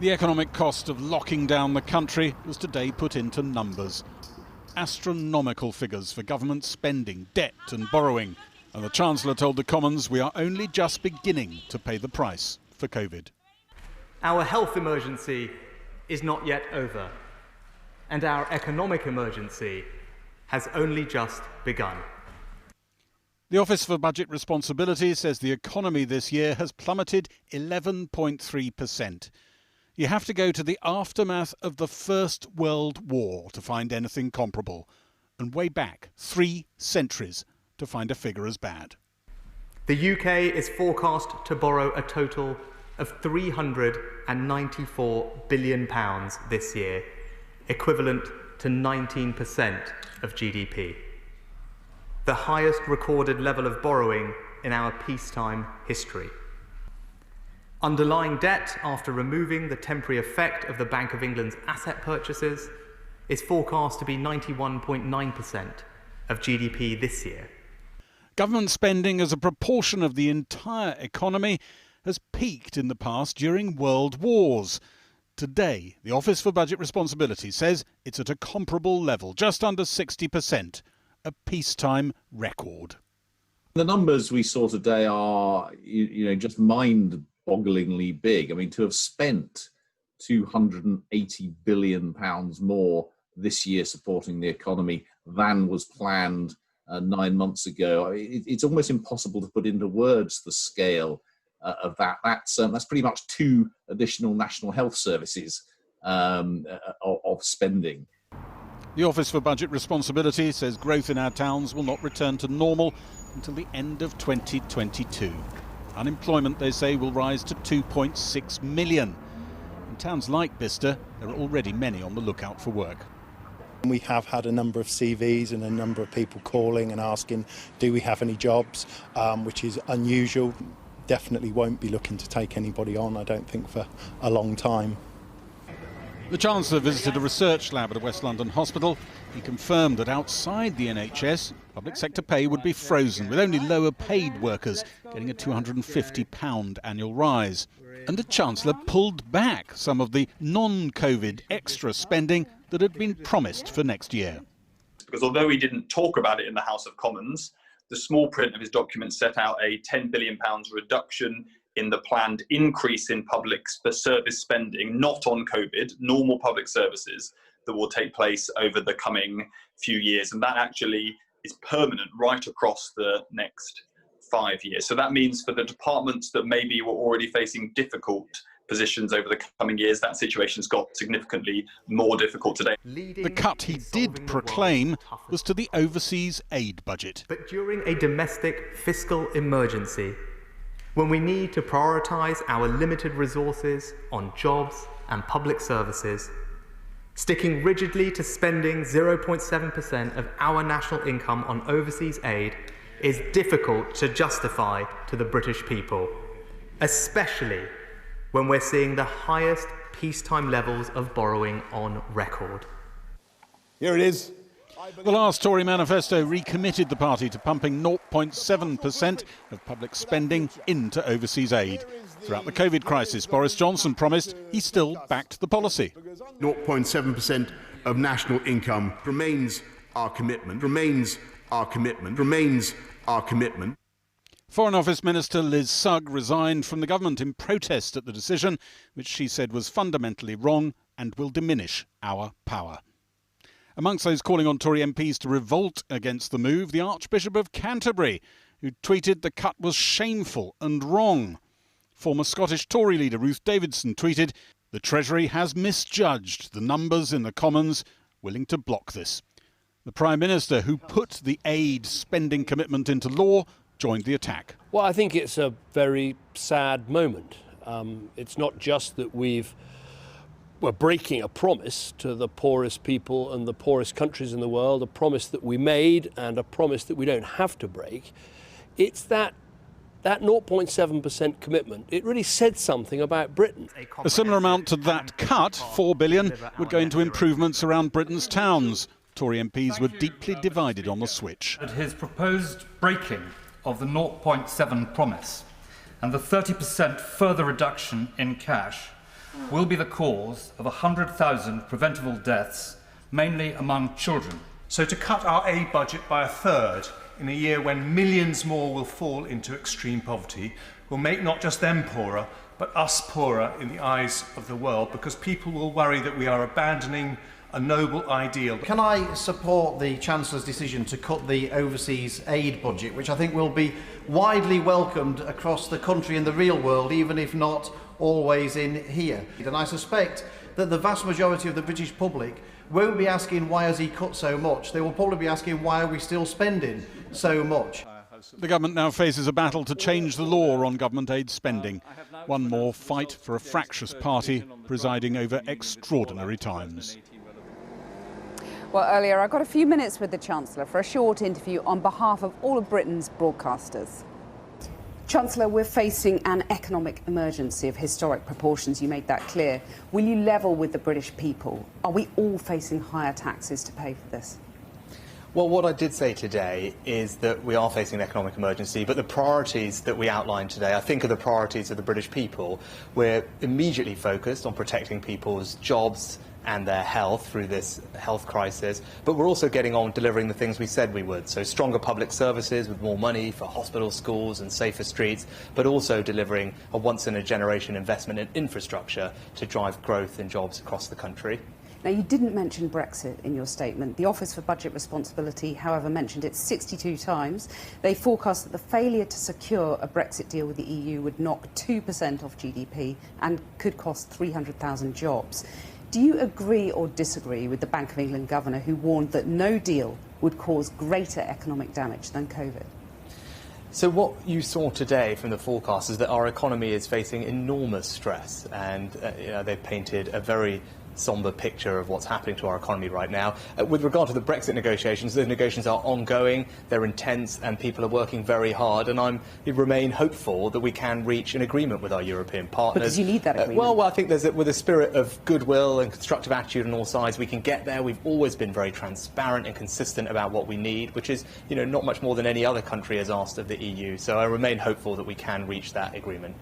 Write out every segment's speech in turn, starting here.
The economic cost of locking down the country was today put into numbers. Astronomical figures for government spending, debt and borrowing. And the Chancellor told the Commons we are only just beginning to pay the price for COVID. Our health emergency is not yet over, and our economic emergency has only just begun. The Office for Budget Responsibility says the economy this year has plummeted 11.3%. You have to go to the aftermath of the First World War to find anything comparable, and way back 3 centuries to find a figure as bad. The UK is forecast to borrow a total of £394 billion this year, equivalent to 19% of GDP. The highest recorded level of borrowing in our peacetime history. Underlying debt, after removing the temporary effect of the Bank of England's asset purchases, is forecast to be 91.9% of GDP this year. Government spending as a proportion of the entire economy has peaked in the past during world wars. Today, the Office for Budget Responsibility says it's at a comparable level, just under 60%, a peacetime record. The numbers we saw today are, just mind-bogglingly big. I mean, to have spent £280 billion more this year supporting the economy than was planned 9 months ago, it's almost impossible to put into words the scale of that. That's pretty much 2 additional national health services of spending. The Office for Budget Responsibility says growth in our towns will not return to normal until the end of 2022. Unemployment, they say, will rise to 2.6 million. In towns like Bicester, there are already many on the lookout for work. We have had a number of CVs and a number of people calling and asking, do we have any jobs, which is unusual. Definitely won't be looking to take anybody on, I don't think, for a long time. The Chancellor visited a research lab at a West London hospital. He confirmed that outside the NHS, public sector pay would be frozen, with only lower paid workers getting a £250 annual rise. And the Chancellor pulled back some of the non-COVID extra spending that had been promised for next year. Because although he didn't talk about it in the House of Commons, the small print of his document set out a £10 billion reduction in the planned increase in public service spending, not on COVID, normal public services, that will take place over the coming few years. And that actually is permanent right across the next 5 years. So that means for the departments that maybe were already facing difficult positions over the coming years, that situation's got significantly more difficult today. The cut he did proclaim was to the overseas aid budget. But during a domestic fiscal emergency, when we need to prioritise our limited resources on jobs and public services, sticking rigidly to spending 0.7% of our national income on overseas aid is difficult to justify to the British people, especially when we're seeing the highest peacetime levels of borrowing on record. Here it is. The last Tory manifesto recommitted the party to pumping 0.7% of public spending into overseas aid. Throughout the COVID crisis, Boris Johnson promised he still backed the policy. 0.7% of national income remains our commitment, remains our commitment, remains our commitment. Foreign Office Minister Liz Sugg resigned from the government in protest at the decision, which she said was fundamentally wrong and will diminish our power. Amongst those calling on Tory MPs to revolt against the move, the Archbishop of Canterbury, who tweeted the cut was shameful and wrong. Former Scottish Tory leader Ruth Davidson tweeted, "The Treasury has misjudged the numbers in the Commons, willing to block this." The Prime Minister, who put the aid spending commitment into law, joined the attack. Well, I think it's a very sad moment. It's not just that we're breaking a promise to the poorest people and the poorest countries in the world, a promise that we made and a promise that we don't have to break. It's that 0.7% commitment. It really said something about Britain. A similar amount to that cut, £4 billion, would go into improvements around Britain's towns. Tory MPs were deeply divided on the switch. His proposed breaking of the 0.7 promise and the 30% further reduction in cash will be the cause of 100,000 preventable deaths, mainly among children. So to cut our aid budget by a third in a year when millions more will fall into extreme poverty will make not just them poorer, but us poorer in the eyes of the world, because people will worry that we are abandoning a noble ideal. Can I support the Chancellor's decision to cut the overseas aid budget, which I think will be widely welcomed across the country and the real world, even if not always in here? And I suspect that the vast majority of the British public won't be asking why has he cut so much. They will probably be asking why are we still spending so much. The government now faces a battle to change the law on government aid spending. One more fight for a fractious party presiding over extraordinary times. Well, earlier I got a few minutes with the Chancellor for a short interview on behalf of all of Britain's broadcasters. Chancellor, we're facing an economic emergency of historic proportions. You made that clear. Will you level with the British people? Are we all facing higher taxes to pay for this? Well, what I did say today is that we are facing an economic emergency, but the priorities that we outlined today, I think, are the priorities of the British people. We're immediately focused on protecting people's jobs and their health through this health crisis, but we're also getting on delivering the things we said we would. So stronger public services with more money for hospitals, schools and safer streets, but also delivering a once-in-a-generation investment in infrastructure to drive growth and jobs across the country. Now, you didn't mention Brexit in your statement. The Office for Budget Responsibility, however, mentioned it 62 times. They forecast that the failure to secure a Brexit deal with the EU would knock 2% off GDP and could cost 300,000 jobs. Do you agree or disagree with the Bank of England governor who warned that no deal would cause greater economic damage than COVID? So what you saw today from the forecast is that our economy is facing enormous stress, and they've painted a very sombre picture of what's happening to our economy right now. With regard to the Brexit negotiations, those negotiations are ongoing, they're intense, and people are working very hard, and I remain hopeful that we can reach an agreement with our European partners. Because you need that agreement. Well, I think with a spirit of goodwill and constructive attitude on all sides, we can get there. We've always been very transparent and consistent about what we need, which is, not much more than any other country has asked of the EU. So I remain hopeful that we can reach that agreement.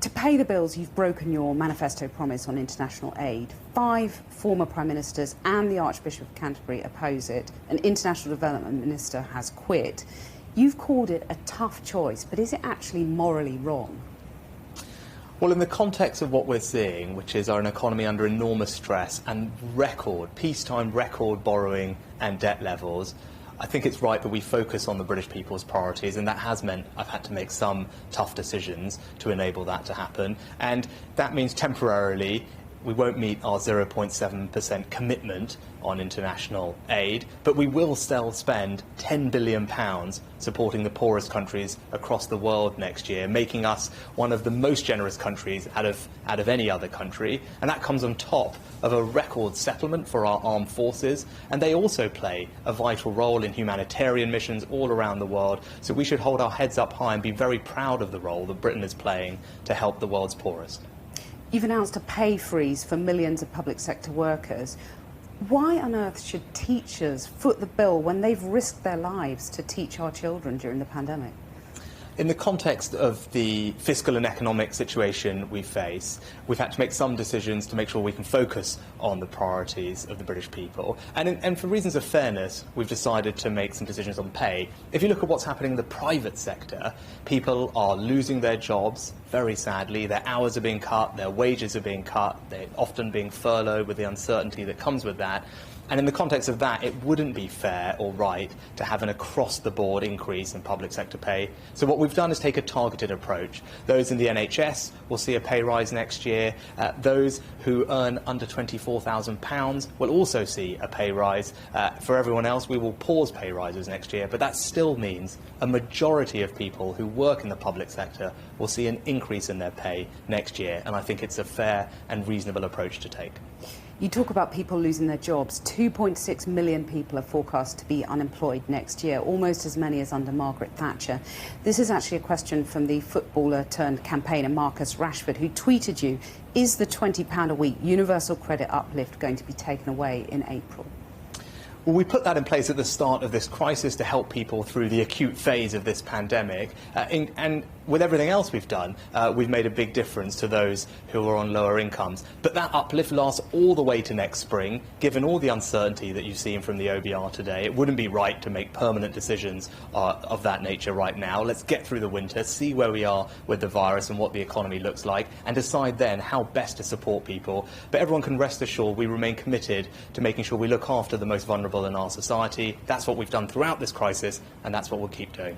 To pay the bills, you've broken your manifesto promise on international aid. 5 former Prime Ministers and the Archbishop of Canterbury oppose it. An International Development Minister has quit. You've called it a tough choice, but is it actually morally wrong? Well, in the context of what we're seeing, which is an economy under enormous stress and peacetime record borrowing and debt levels, I think it's right that we focus on the British people's priorities, and that has meant I've had to make some tough decisions to enable that to happen. And that means temporarily we won't meet our 0.7% commitment on international aid, but we will still spend £10 billion supporting the poorest countries across the world next year, making us one of the most generous countries out of any other country. And that comes on top of a record settlement for our armed forces, and they also play a vital role in humanitarian missions all around the world. So we should hold our heads up high and be very proud of the role that Britain is playing to help the world's poorest. You've announced a pay freeze for millions of public sector workers. Why on earth should teachers foot the bill when they've risked their lives to teach our children during the pandemic? In the context of the fiscal and economic situation we face, we've had to make some decisions to make sure we can focus on the priorities of the British people. And for reasons of fairness, we've decided to make some decisions on pay. If you look at what's happening in the private sector, people are losing their jobs, very sadly. Their hours are being cut, their wages are being cut, they're often being furloughed with the uncertainty that comes with that. And in the context of that, it wouldn't be fair or right to have an across-the-board increase in public sector pay. So what we've done is take a targeted approach. Those in the NHS will see a pay rise next year. Those who earn under £24,000 will also see a pay rise. For everyone else, we will pause pay rises next year. But that still means a majority of people who work in the public sector will see an increase in their pay next year. And I think it's a fair and reasonable approach to take. You talk about people losing their jobs. 2.6 million people are forecast to be unemployed next year, almost as many as under Margaret Thatcher. This is actually a question from the footballer-turned-campaigner Marcus Rashford, who tweeted you, is the £20 a week universal credit uplift going to be taken away in April? Well, we put that in place at the start of this crisis to help people through the acute phase of this pandemic. And with everything else we've done, we've made a big difference to those who are on lower incomes. But that uplift lasts all the way to next spring. Given all the uncertainty that you've seen from the OBR today, it wouldn't be right to make permanent decisions of that nature right now. Let's get through the winter, see where we are with the virus and what the economy looks like, and decide then how best to support people. But everyone can rest assured we remain committed to making sure we look after the most vulnerable in our society. That's what we've done throughout this crisis, and that's what we'll keep doing.